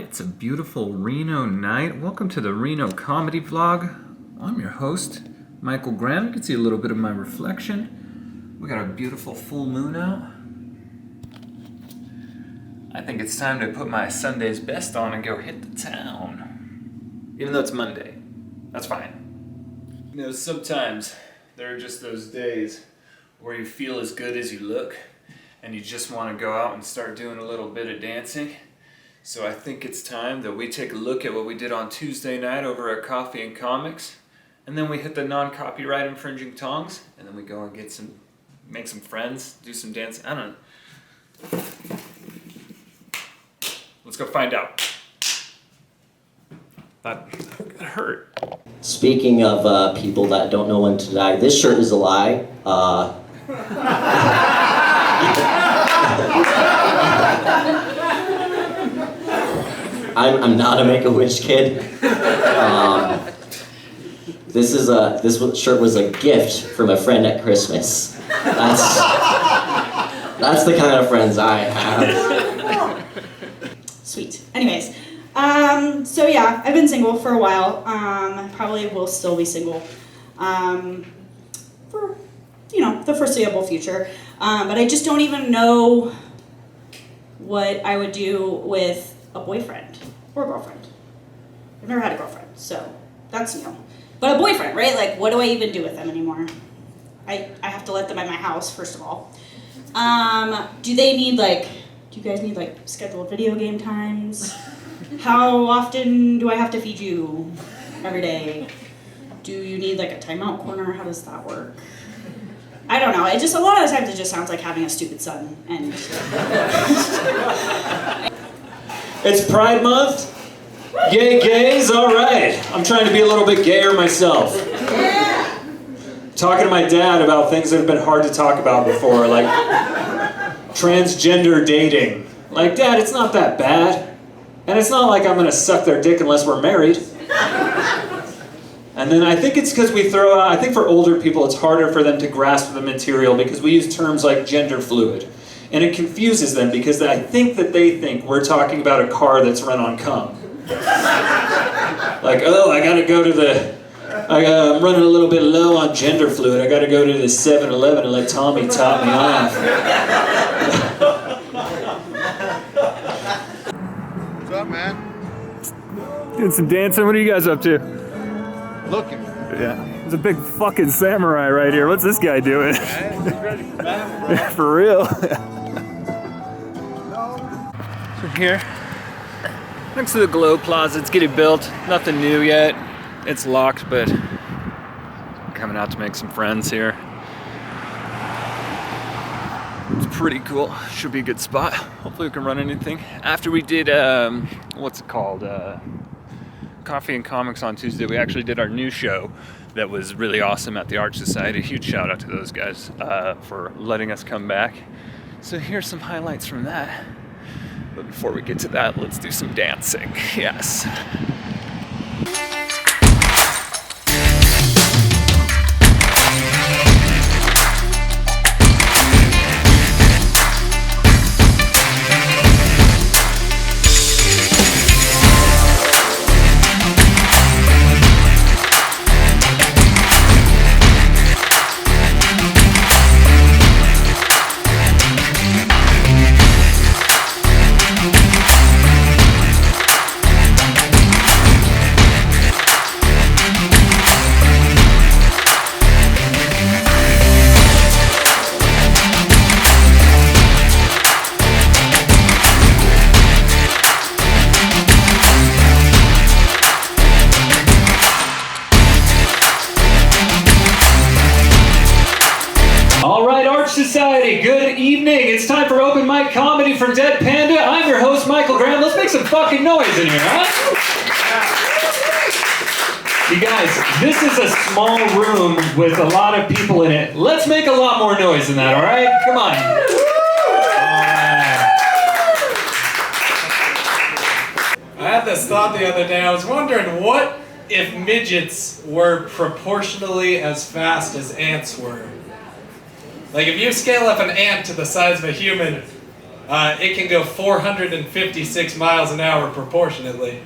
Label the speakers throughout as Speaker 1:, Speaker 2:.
Speaker 1: It's a beautiful Reno night. Welcome to the Reno comedy vlog. I'm your host, Michael Graham. You can see a little bit of my reflection. We got a beautiful full moon out. I think it's time to put my Sunday's best on and go hit the town. Even though it's Monday. That's fine. You know, sometimes there are just those days where you feel as good as you look and you just want to go out and start doing a little bit of dancing. So I think it's time that we take a look at what we did on Tuesday night over at Coffee and Comics, and then we hit the non-copyright infringing tongs, and then we go and make some friends, do some dancing. I don't know. Let's go find out. That hurt.
Speaker 2: Speaking of people that don't know when to die, this shirt is a lie. I'm not a Make-A-Wish kid. This shirt was a gift from a friend at Christmas. That's the kind of friends I have.
Speaker 3: Sweet. Anyways, so yeah, I've been single for a while. Probably will still be single for the foreseeable future. But I just don't even know what I would do with a boyfriend or a girlfriend. I've never had a girlfriend, so that's new. But a boyfriend, right? Like, what do I even do with them anymore? I have to let them at my house, first of all. Do you guys need scheduled video game times? How often do I have to feed you every day? Do you need a timeout corner? How does that work? I don't know. A lot of the times it just sounds like having a stupid son. And
Speaker 4: it's Pride Month. Yay, gays, all right. I'm trying to be a little bit gayer myself. Yeah. Talking to my dad about things that have been hard to talk about before, like transgender dating. Like, Dad, it's not that bad. And it's not like I'm gonna suck their dick unless we're married. And then I think it's because we throw out, I think for older people it's harder for them to grasp the material because we use terms like gender fluid. And it confuses them because I think that they think we're talking about a car that's run on cum. Like, oh, I'm running a little bit low on gender fluid. I gotta go to the 7-Eleven and let Tommy top me off.
Speaker 5: What's up, man?
Speaker 1: Doing some dancing. What are you guys up to?
Speaker 5: Looking.
Speaker 1: Yeah. There's a big fucking samurai right here. What's this guy doing?
Speaker 5: He's ready for battle, bro.
Speaker 1: For real? So here, next to the glow closet, it's getting built. Nothing new yet. It's locked, but I'm coming out to make some friends here. It's pretty cool. Should be a good spot. Hopefully we can run anything. After we did, what's it called? Coffee and Comics on Tuesday, we actually did our new show that was really awesome at the Art Society. Huge shout out to those guys for letting us come back. So here's some highlights from that. But before we get to that, let's do some dancing. Yes. Society, good evening. It's time for open mic comedy for Dead Panda. I'm your host, Michael Graham. Let's make some fucking noise in here, huh? You guys, this is a small room with a lot of people in it. Let's make a lot more noise than that, all right? Come on.
Speaker 6: I had this thought the other day. I was wondering, what if midgets were proportionally as fast as ants were? Like, if you scale up an ant to the size of a human, it can go 456 miles an hour proportionately.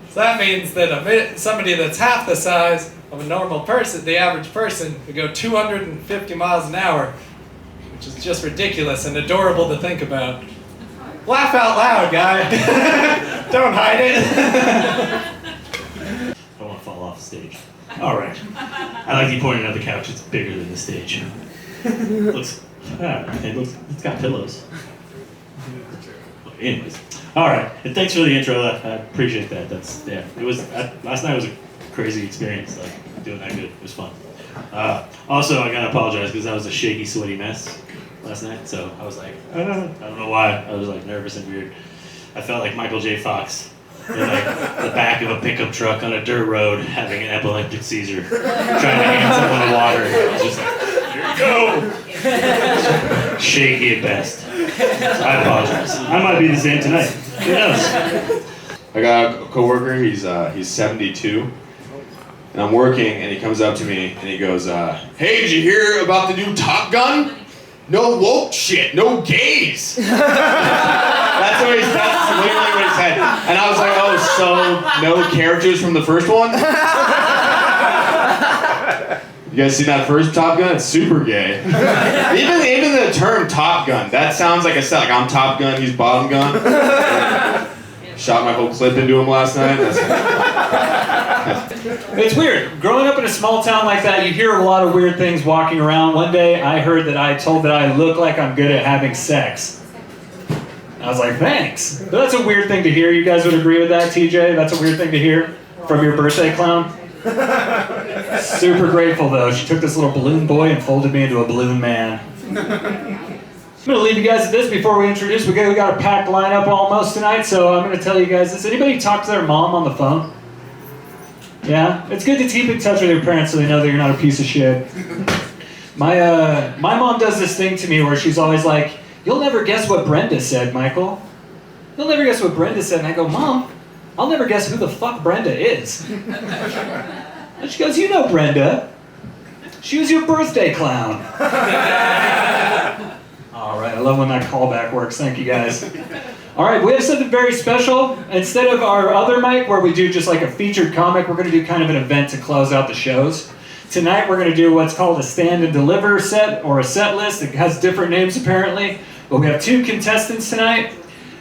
Speaker 6: So that means that somebody that's half the size of a normal person, the average person, would go 250 miles an hour, which is just ridiculous and adorable to think about. Laugh out loud, guy. Don't hide it.
Speaker 7: I don't want to fall off the stage. All right. I like you pointing out the couch. It's bigger than the stage. It's got pillows. Anyways, all right. And thanks for the intro. I appreciate that. It was last night was a crazy experience. Like doing that good. It was fun. Also, I gotta apologize because I was a shaky, sweaty mess last night. So I was like, I don't know why. I was like nervous and weird. I felt like Michael J. Fox in like the back of a pickup truck on a dirt road having an epileptic seizure, trying to hand someone water. I was just like, here you go. Shaky at best. So I apologize. I might be the same tonight. Who knows?
Speaker 8: I got a coworker. He's 72, and I'm working, and he comes up to me and he goes, "Hey, did you hear about the new Top Gun? No woke shit, no gays." That's literally what he said. And I was like, "Oh, so no characters from the first one?" You guys seen that first Top Gun? It's super gay. Even the term Top Gun, that sounds like a set. Like I'm Top Gun, he's Bottom Gun. Shot my whole clip into him last night.
Speaker 4: It's weird. Growing up in a small town like that, you hear a lot of weird things walking around. One day I heard that I told that I look like I'm good at having sex. I was like, thanks. But that's a weird thing to hear. You guys would agree with that, TJ? That's a weird thing to hear from your birthday clown? Super grateful though. She took this little balloon boy and folded me into a balloon man. I'm going to leave you guys with this before we introduce. We got a packed lineup almost tonight, so I'm going to tell you guys this. Anybody talk to their mom on the phone? Yeah? It's good to keep in touch with your parents so they know that you're not a piece of shit. My mom does this thing to me where she's always like, "You'll never guess what Brenda said, Michael. You'll never guess what Brenda said." And I go, "Mom, I'll never guess who the fuck Brenda is." And she goes, "You know Brenda. She was your birthday clown." All right, I love when that callback works. Thank you, guys. All right, we have something very special. Instead of our other mic where we do just like a featured comic, we're going to do kind of an event to close out the shows. Tonight, we're going to do what's called a stand and deliver set, or a set list. It has different names, apparently. But we have 2 contestants tonight.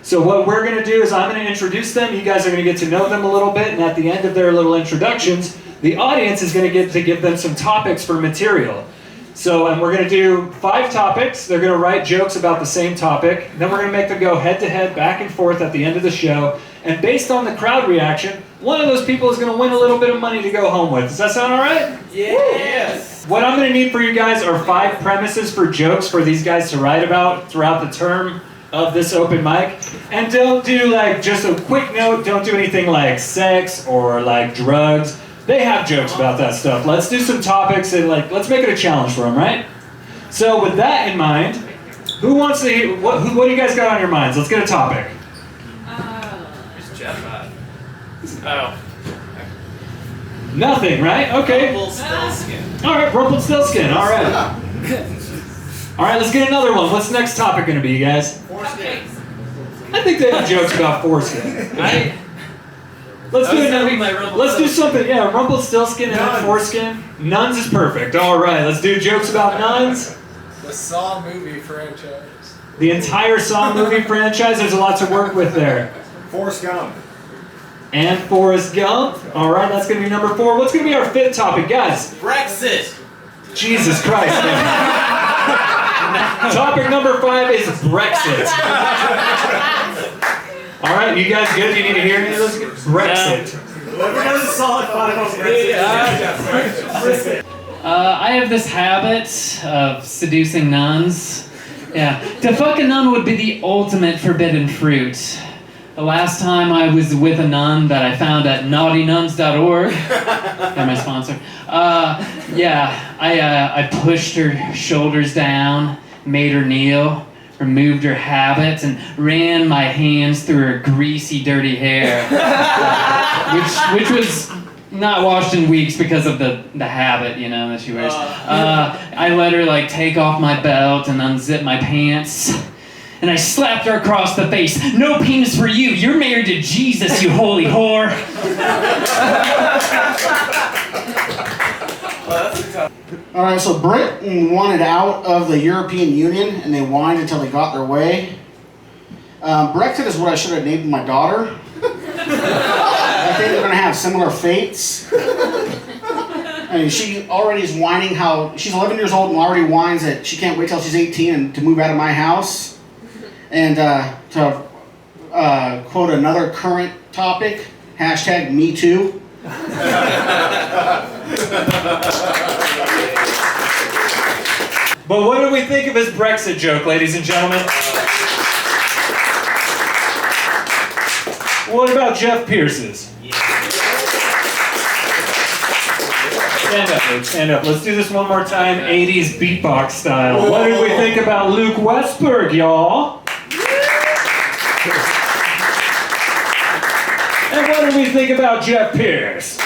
Speaker 4: So what we're going to do is I'm going to introduce them. You guys are going to get to know them a little bit. And at the end of their little introductions, the audience is going to get to give them some topics for material. So, and we're going to do 5 topics. They're going to write jokes about the same topic. Then we're going to make them go head-to-head, back and forth at the end of the show. And based on the crowd reaction, one of those people is going to win a little bit of money to go home with. Does that sound all right?
Speaker 6: Yes.
Speaker 4: What I'm going to need for you guys are 5 premises for jokes for these guys to write about throughout the term of this open mic. And don't do like, just a quick note, don't do anything like sex or like drugs. They have jokes about that stuff. Let's do some topics and like, let's make it a challenge for them, right? So with that in mind, who wants to hear, what do you guys got on your minds? Let's get a topic.
Speaker 6: Who's Jeff at? Oh.
Speaker 4: Nothing, right? Okay.
Speaker 6: Rumpelstiltskin.
Speaker 4: All right, Rumpelstiltskin, all right. All right, let's get another one. What's the next topic going to be, you guys?
Speaker 6: Foreskin.
Speaker 4: I think they have jokes about foreskin. Let's do something, yeah, Rumpelstiltskin and then foreskin. Nuns is perfect. All right, let's do jokes about nuns.
Speaker 6: The Saw movie franchise.
Speaker 4: The entire Saw movie franchise, there's a lot to work with there.
Speaker 5: Forrest Gump.
Speaker 4: And Forrest Gump. All right, that's going to be number 4. What's going to be our 5th topic, guys?
Speaker 6: Brexit.
Speaker 4: Jesus Christ, man. Topic number 5 is Brexit. All right, you guys good? You need to hear any of those? Brexit.
Speaker 9: I have this habit of seducing nuns. Yeah, to fuck a nun would be the ultimate forbidden fruit. The last time I was with a nun that I found at naughtynuns.org, they're my sponsor. I pushed her shoulders down, made her kneel, removed her habit, and ran my hands through her greasy, dirty hair, which was not washed in weeks because of the habit, you know, that she wears. I let her like take off my belt and unzip my pants, and I slapped her across the face. No penis for you. You're married to Jesus, you holy whore.
Speaker 10: All right, so Britain wanted out of the European Union, and they whined until they got their way. Brexit is what I should have named my daughter. I think they're going to have similar fates. I mean, she already is whining how she's 11 years old and already whines that she can't wait till she's 18 and to move out of my house. And to quote another current topic, hashtag Me Too.
Speaker 4: But what do we think of his Brexit joke, ladies and gentlemen? What about Jeff Pierce's? Stand up, Luke, stand up. Let's do this one more time, 80s beatbox style. What did we think about Luke Westberg, y'all? And what did we think about Jeff Pierce?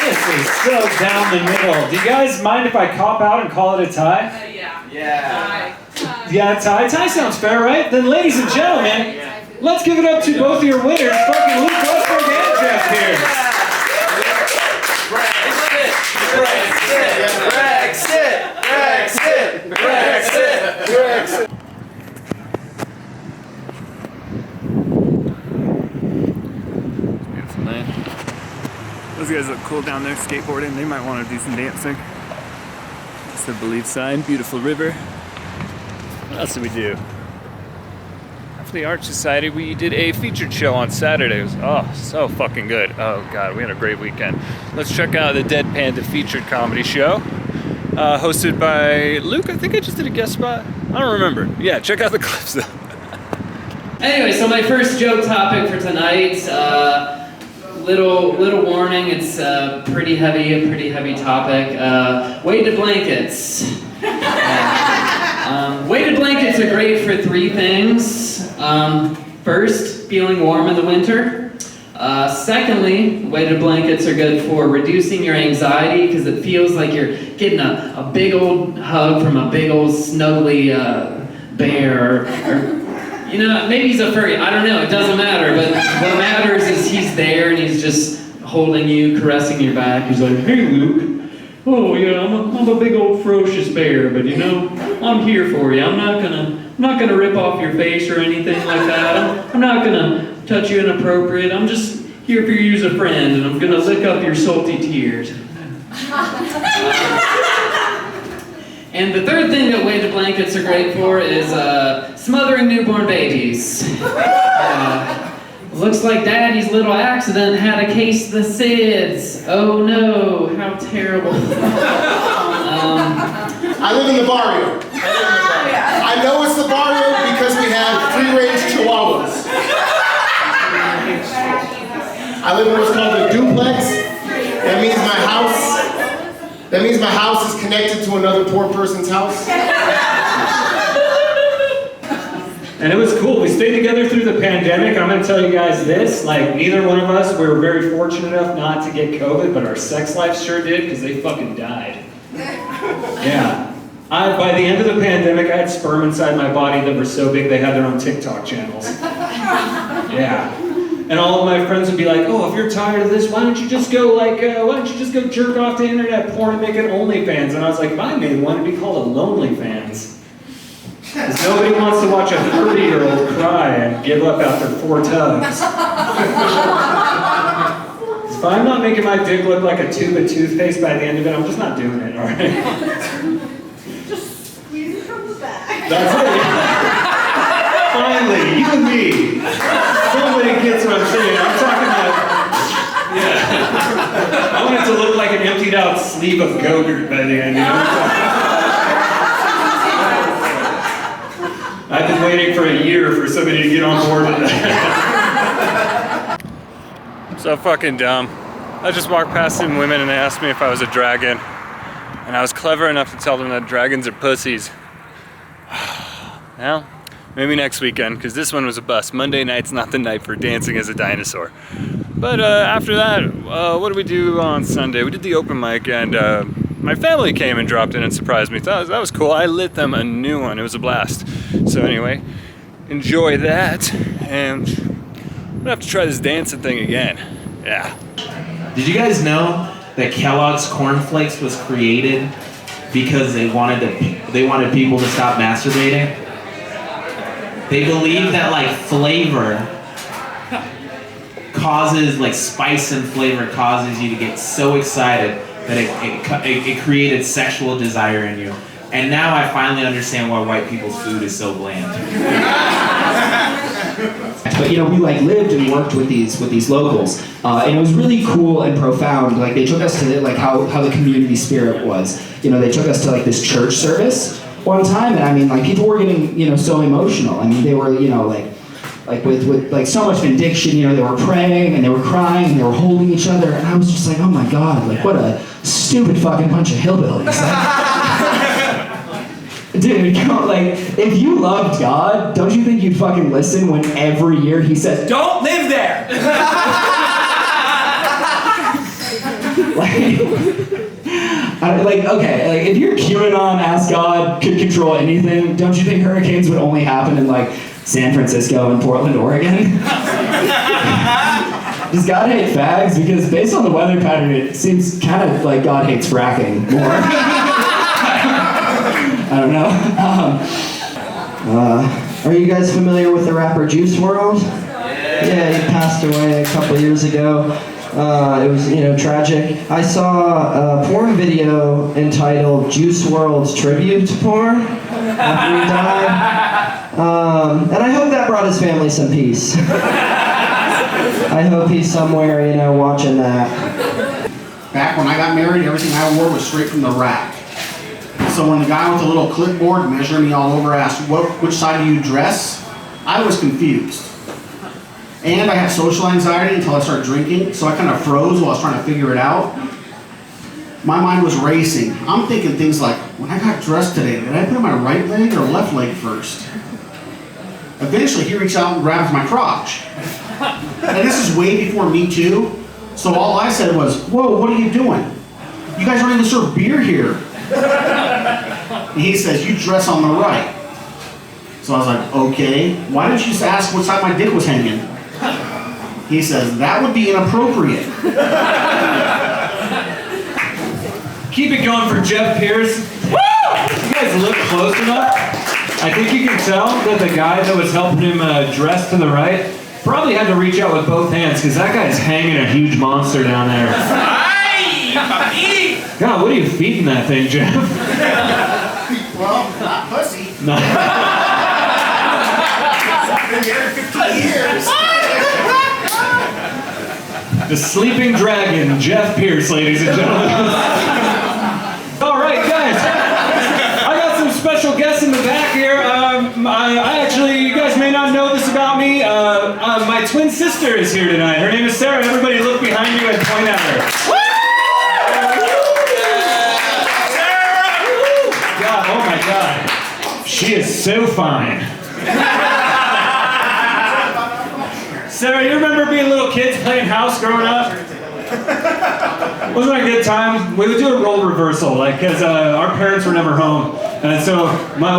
Speaker 4: This is so down the middle. Do you guys mind if I cop out and call it a tie?
Speaker 6: Yeah.
Speaker 4: Yeah, tie. Tie sounds fair, right? Then, ladies and gentlemen, let's give it up to both of your winners, fucking Luke Westberg and Jeff Pierce.
Speaker 1: Brexit. Beautiful night. Those guys look cool down there skateboarding. They might want to do some dancing. It's the Believe sign. Beautiful river. What else did we do? After the Art Society, we did a featured show on Saturday. It was so fucking good. Oh god, we had a great weekend. Let's check out the Dead Panda featured comedy show. Hosted by Luke. I think I just did a guest spot. I don't remember. Yeah, check out the clips though.
Speaker 9: Anyway, so my first joke topic for tonight, little warning, it's a pretty heavy topic. Weighted blankets. Weighted blankets are great for three things. First, feeling warm in the winter. Secondly, weighted blankets are good for reducing your anxiety because it feels like you're getting a big old hug from a big old snuggly bear or you know, maybe he's a furry, I don't know, it doesn't matter, but what matters is he's there and he's just holding you, caressing your back. He's like, hey Luke, oh yeah, I'm a big old ferocious bear, but you know, I'm here for you. I'm not gonna rip off your face or anything like that. I'm not gonna touch you inappropriate. I'm just here for you as a friend, and I'm gonna lick up your salty tears. And the third thing that weighted blankets are great for is smothering newborn babies. Looks like Daddy's little accident had a case of the SIDS. Oh no, how terrible.
Speaker 10: I live in the barrio. I know it's the barrio because we have free-range chihuahuas. I live in what's called a duplex. That means my house is connected to another poor person's house.
Speaker 4: And it was cool. We stayed together through the pandemic. I'm going to tell you guys this. Like, neither one of us, we were very fortunate enough not to get COVID, but our sex life sure did because they fucking died. Yeah. By the end of the pandemic, I had sperm inside my body that were so big they had their own TikTok channels. Yeah. And all of my friends would be like, oh, if you're tired of this, why don't you just go jerk off to internet porn and make it OnlyFans? And I was like, if I made one, it'd be called a Lonely Fans. Because nobody wants to watch a 30-year-old cry and give up after 4 tugs. If I'm not making my dick look like a tube of toothpaste by the end of it, I'm just not doing it, all right?
Speaker 3: Just squeeze it from the back.
Speaker 4: That's it. Finally, you and me. Somebody gets what I'm saying. I'm talking about, yeah. I want it to look like an emptied out sleeve of Go-Gurt by the end, you know? I've been waiting for a year for somebody to get on board with that.
Speaker 1: So fucking dumb. I just walked past some women and they asked me if I was a dragon. And I was clever enough to tell them that dragons are pussies. Well, maybe next weekend, because this one was a bust. Monday night's not the night for dancing as a dinosaur. But after that, what did we do on Sunday? We did the open mic, and my family came and dropped in and surprised me. That was cool. I lit them a new one. It was a blast. So anyway, enjoy that. And I'm gonna have to try this dancing thing again. Yeah.
Speaker 11: Did you guys know that Kellogg's Corn Flakes was created because they wanted people to stop masturbating? They believe that like flavor causes, like spice and flavor causes you to get so excited that it created sexual desire in you. And now I finally understand why white people's food is so bland.
Speaker 12: But you know, we like lived and worked with these locals, and it was really cool and profound. Like they took us to like how the community spirit was. You know, they took us to like this church service one time, and I mean, like people were getting so emotional. I mean, they were like with like so much benediction. You know, they were praying and they were crying and they were holding each other, and I was just like, oh my God, like what a stupid fucking bunch of hillbillies. Dude, like, if you loved God, don't you think you'd fucking listen when every year he says, don't live there? Okay, if your QAnon ass God could control anything, don't you think hurricanes would only happen in, like, San Francisco and Portland, Oregon? Does God hate fags? Because based on the weather pattern, it seems kind of like God hates fracking more. I don't know.
Speaker 13: Are you guys familiar with the rapper Juice WRLD? Yeah, he passed away a couple years ago. It was, tragic. I saw a porn video entitled Juice WRLD's Tribute to Porn after he died. And I hope that brought his family some peace. I hope he's somewhere, watching that.
Speaker 10: Back when I got married, everything I wore was straight from the rack. So when the guy with the little clipboard measuring me all over asked, which side do you dress? I was confused. And I had social anxiety until I started drinking, so I kind of froze while I was trying to figure it out. My mind was racing. I'm thinking things like, when I got dressed today, did I put my right leg or left leg first? Eventually, he reached out and grabbed my crotch. And this is way before Me Too, so all I said was, whoa, what are you doing? You guys don't even serve beer here. And he says, you dress on the right. So I was like, okay, why didn't you just ask what side my dick was hanging? He says, that would be inappropriate.
Speaker 4: Keep it going for Jeff Pierce. Woo! You guys look close enough. I think you can tell that the guy that was helping him dress to the right probably had to reach out with both hands because that guy's hanging a huge monster down there. God, what are you feeding that thing, Jeff?
Speaker 10: Well, not pussy.
Speaker 4: No.
Speaker 10: Been here 50 years.
Speaker 4: The sleeping dragon, Jeff Pierce, ladies and gentlemen. All right, guys. I got some special guests in the back here. I actually, you guys may not know this about me. My twin sister is here tonight. Her name is Sarah. Everybody look behind you and point at her. Woo! Oh my God, she is so fine. Sarah, you remember being little kids playing house growing up? Wasn't it a good time? We would do a role reversal, because our parents were never home. And so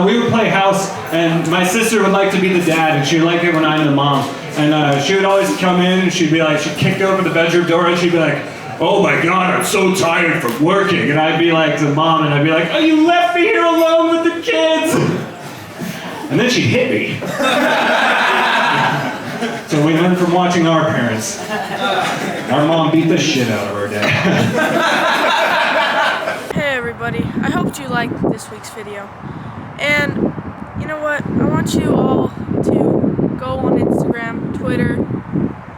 Speaker 4: we would play house, and my sister would like to be the dad, and she would like it when I'm the mom. And she would always come in, and she'd kick open the bedroom door, and she'd be like, oh my God, I'm so tired from working. And I'd be like to mom, and I'd be like, oh, you left me here alone with the kids. And then she'd hit me. So we went from watching our parents. Our mom beat the shit out of our dad.
Speaker 14: Hey everybody, I hope you liked this week's video. And you know what, I want you all to go on Instagram, Twitter,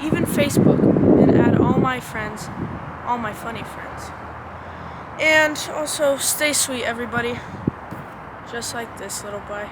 Speaker 14: even Facebook, and add all my friends, all my funny friends. And also, stay sweet, everybody. Just like this little boy.